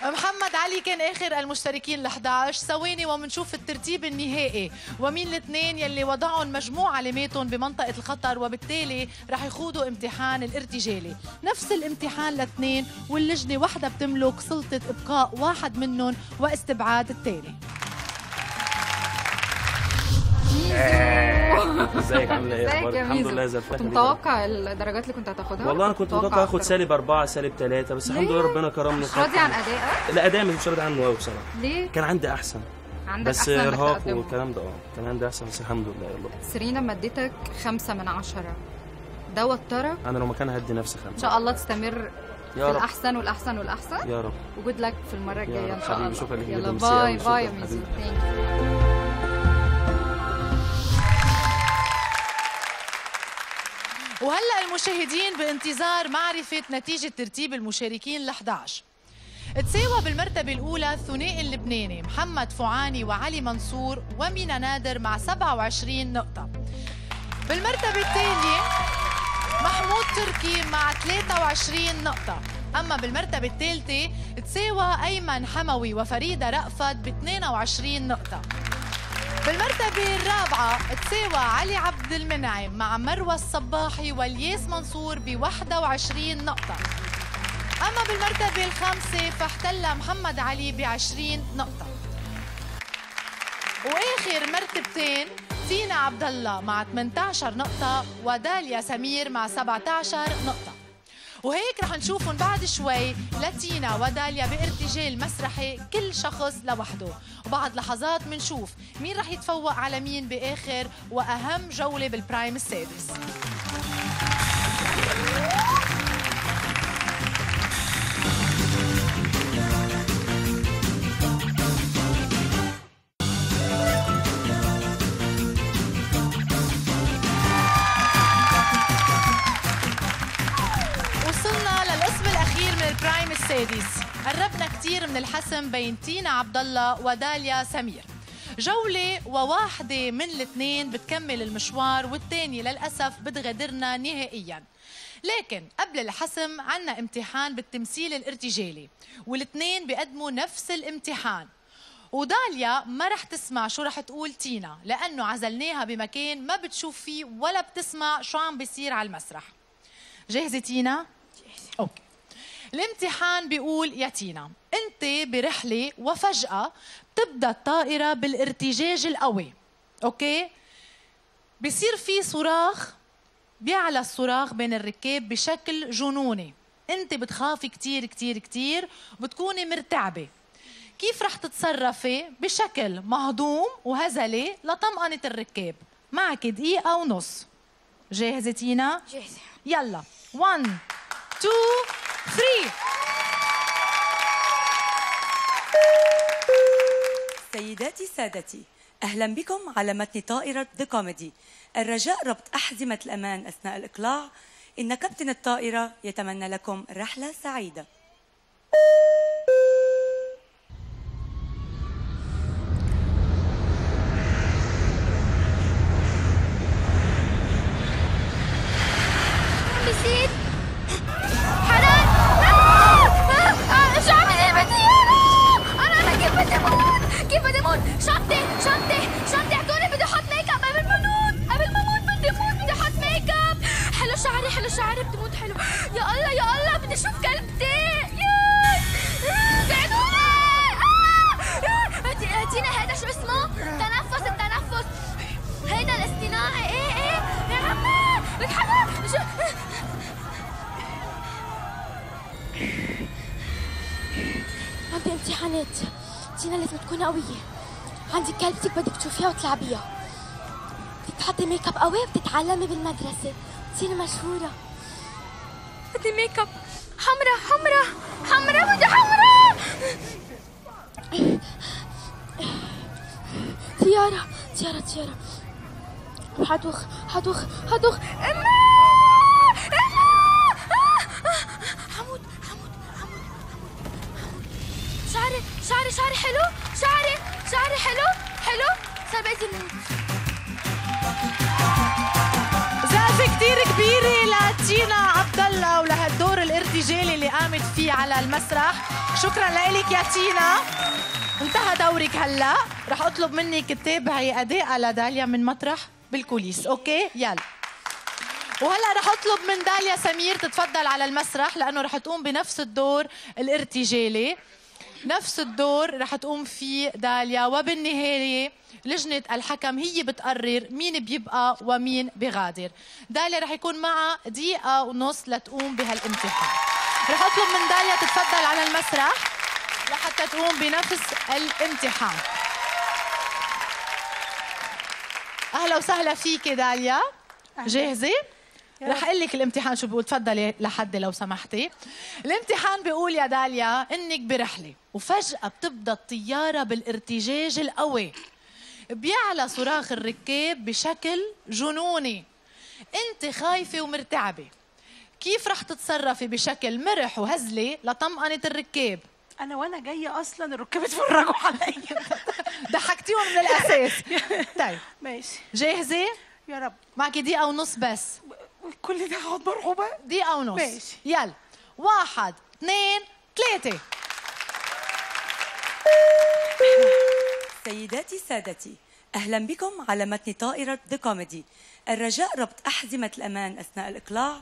محمد علي كان آخر المشتركين ال11. ثواني ومنشوف الترتيب النهائي ومين الاثنين يلي وضعهم مجموع علاماتهم بمنطقة الخطر، وبالتالي رح يخوضوا امتحان الارتجالي. نفس الامتحان الاثنين، واللجنة وحدها بتملك سلطة إبقاء واحد منهم واستبعاد الثاني. ازيك عامله ايه؟ ازيك يا الحمد ميزو؟ لله زي الفل. كنت متوقع الدرجات اللي كنت هتاخدها؟ والله انا كنت متوقع اخد -4 -3، بس الحمد لله ربنا كرمني. مش راضي عن ادائك؟ لا ادائي مش راضي عنه قوي بصراحه. ليه؟ كان عندي احسن، عندك بس احسن ارهاق والكلام ده. كان عندي احسن، بس الحمد لله. يلا سيرين لما اديتك 5 من 10 ده وترك؟ انا لو مكانها هدي نفسي 5 ان شاء الله تستمر يا في رب. الاحسن والاحسن والاحسن يا رب، وجود لك في المره الجايه ان شاء الله. حبيبي شكرا لك. يلا باي باي يا ميزو. وهلأ المشاهدين بانتظار معرفة نتيجة ترتيب المشاركين ال11. تساوى بالمرتبة الأولى الثنائي اللبناني محمد فعاني وعلي منصور ومينا نادر مع 27 نقطة. بالمرتبة الثانية محمود تركي مع 23 نقطة. أما بالمرتبة الثالثة تساوى أيمن حموي وفريدة رأفت ب 22 نقطة. بالمرتبة الرابعة تساوى علي عبد المنعم مع مروى الصباحي والياس منصور ب 21 نقطة. أما بالمرتبة الخامسة فاحتل محمد علي ب 20 نقطة. وآخر مرتبتين تينا عبد الله مع 18 نقطة وداليا سمير مع 17 نقطة. وهيك رح نشوفهم بعد شوي لتينا وداليا بارتجال مسرحي كل شخص لوحده، وبعد لحظات منشوف مين رح يتفوق على مين بآخر وأهم جولة بالبرايم السادس. البرايم السادس. قربنا كثير من الحسم بين تينا عبد الله وداليا سمير. جولة وواحدة من الاثنين بتكمل المشوار والثانية للأسف بتغادرنا نهائياً. لكن قبل الحسم عنا امتحان بالتمثيل الارتجالي والاثنين بيقدموا نفس الامتحان. وداليا ما رح تسمع شو رح تقول تينا لأنه عزلناها بمكان ما بتشوف فيه ولا بتسمع شو عم بيصير على المسرح. جاهزة تينا؟ جاهزة. أوكي. الامتحان بيقول يا تينا انت برحله وفجأة بتبدا الطائرة بالارتجاج القوي. اوكي؟ بصير في صراخ، بيعلى الصراخ بين الركاب بشكل جنوني. انت بتخافي كتير كتير كتير وبتكوني مرتعبة. كيف رح تتصرفي بشكل مهضوم وهزلي لطمأنة الركاب؟ معك دقيقة ونص. جاهزة تينا؟ جاهزة. يلا 1 2 3. سيداتي سادتي، أهلا بكم على متن طائرة ذا كوميدي. الرجاء ربط أحزمة الأمان أثناء الإقلاع. إن كابتن الطائرة يتمنى لكم رحلة سعيدة. نسيت حنان. شو عم يصير بالطيارة؟ أنا كيف بدي أموت؟ كيف بدي أموت؟ شنطتي هدول بدي أحط ميك اب قبل ما أموت. قبل ما أموت بدي أموت، بدي أحط ميك اب. حلو شعري بدي أموت. حلو يا الله بدي أشوف كلبتي. ساعدوني. تينا هيدا شو اسمه؟ التنفس هيدا الاصطناعي. ايه يا عمي بتحرك. شو عندي امتحانات. تينا لازم تكون قوية. عندي كلبتك بدك تشوفيها وتلعبيها. بدك تحطي ميك اب قوي وبتتعلمي بالمدرسة تصيري مشهورة. بدي ميك اب حمرا بدي حمرا. طيارة هدوخ أما حمود شعري حلو. شعري حلو صار بأذي الموت. زقفة كتير كبيرة لتينا عبد الله ولهالدور الارتجالي. الارتجالي اللي قامت فيه على المسرح. شكرا لك يا تينا. انتهى دورك هلا، رح اطلب منك تتابعي اداء لداليا من مطرح بالكوليس، اوكي؟ يلا. وهلا رح اطلب من داليا سمير تتفضل على المسرح لانه رح تقوم بنفس الدور الارتجالي. نفس الدور رح تقوم فيه داليا، وبالنهايه لجنه الحكم هي بتقرر مين بيبقى ومين بغادر. داليا رح يكون معها دقيقه ونص لتقوم بهالامتحان. رح اطلب من داليا تتفضل على المسرح لحتى تقوم بنفس الامتحان. اهلا وسهلا فيك داليا. جاهزه؟ رح اقول لك الامتحان شو بيقول. تفضلي لحد لو سمحتي. الامتحان بيقول يا داليا انك برحله وفجأة بتبدا الطيارة بالارتجاج القوي، بيعلى صراخ الركاب بشكل جنوني، انت خايفة ومرتعبة، كيف رح تتصرفي بشكل مرح وهزلي لطمأنة الركاب؟ انا وانا جايه اصلا الركاب اتفرجوا عليا. ضحكتيهم من الاساس. طيب ماشي. جاهزة؟ يا رب. معك دقيقة ونص بس. كل ده هقعد مرعوبه؟ دقيقة ونص. ماشي. يلا 1 2 3. سيداتي سادتي، أهلا بكم على متن طائرة ذا كوميدي. الرجاء ربط أحزمة الأمان أثناء الإقلاع.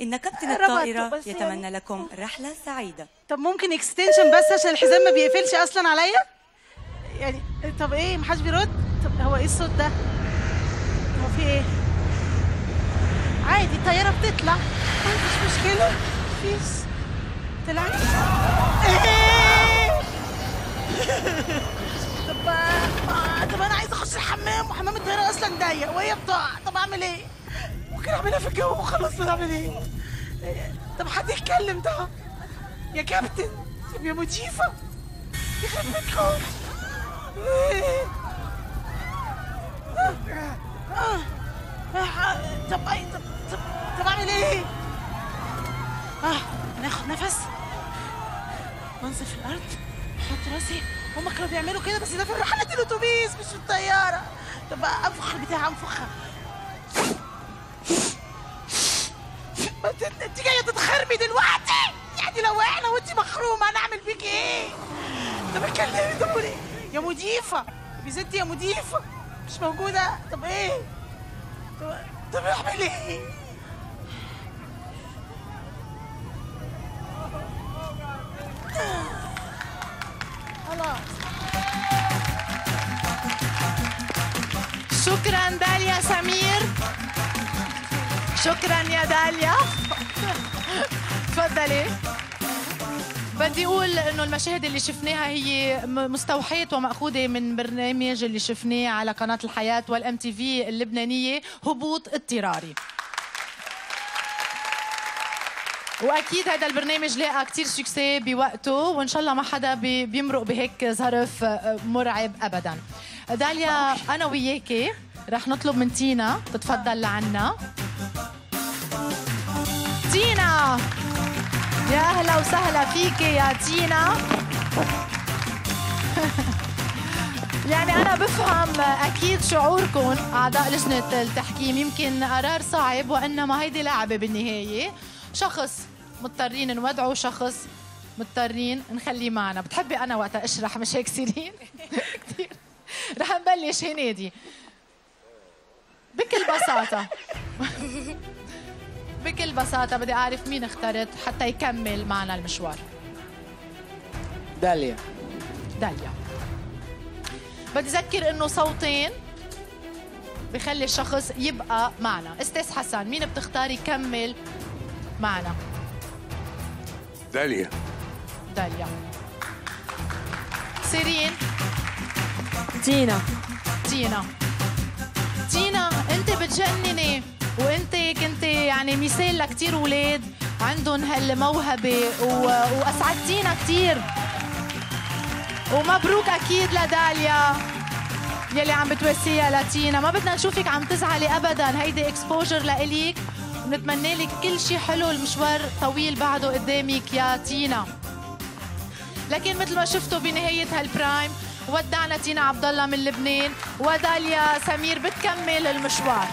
إن كابتن الطائرة يتمنى لكم رحلة سعيدة. طب ممكن اكستنشن بس عشان الحزام ما بيقفلش أصلا عليا؟ يعني طب إيه محدش بيرد؟ طب هو إيه الصوت ده؟ هو في إيه؟ عادي الطيارة بتطلع، مفيش مشكلة، مفيش. طلعت؟ إيه؟ طب انا عايزه اخش الحمام وحمام الطياره اصلا ضيق وهي بتقع. طب اعمل ايه؟ ممكن اعملها في الجو وخلاص. اعمل ايه؟ طب حد يتكلم ده يا كابتن. طب يا مضيفه يخرب بيتكم. طب اعمل ايه؟ ناخد نفس وانزل في الارض، احط راسي. هما كانوا بيعملوا كده بس ده في رحلة الاتوبيس مش في الطيارة. طب انفخ البتاع، انفخها. انت جاية تتخرمي دلوقتي؟ يعني لو احنا وانت مخرومة هنعمل بيكي ايه؟ طب اتكلمي. طب قولي يا مضيفة، يا ستي يا مضيفة مش موجودة. طب ايه؟ طب اعمل ايه؟ خلاص. شكرا داليا سمير. شكرا يا داليا. تفضلي. بدي اقول انه المشاهد اللي شفناها هي مستوحاة ومأخوذة من برنامج اللي شفناه على قناة الحياة والام تي في اللبنانية، هبوط اضطراري. واكيد هذا البرنامج لاقى كثير سكسي بوقته، وان شاء الله ما حدا بيمرق بهيك ظرف مرعب ابدا. داليا انا وياكي رح نطلب من تينا تتفضل لعنا. تينا يا اهلا وسهلا فيكي يا تينا. يعني انا بفهم اكيد شعوركم اعضاء لجنة التحكيم، يمكن قرار صعب وانما هيدي لعبة بالنهاية. شخص مضطرين نودعه وشخص مضطرين نخليه معنا. بتحبي انا وقت اشرح مش هيك سيرين؟ كثير. رح نبلش هنيدي بكل بساطة. بكل بساطة بدي اعرف مين اخترت حتى يكمل معنا المشوار. داليا. داليا. بدي اذكر انه صوتين بخلي الشخص يبقى معنا. استاذ حسن مين بتختاري يكمل معنا؟ داليا. داليا. سيرين. تينا. تينا. تينا انت بتجنني، وانت كنت يعني مثال لكتير اولاد عندهم هالموهبه واسعدتينا كتير. ومبروك اكيد لداليا يلي عم بتواسيها لتينا. ما بدنا نشوفك عم تزعلي ابدا، هيدي اكسبوجر لإليك ونتمنى لك كل شيء حلو. المشوار طويل بعده قدامك يا تينا. لكن مثل ما شفتوا بنهايه هالبرايم ودعنا تينا عبد الله من لبنان، وداليا سمير بتكمل المشوار.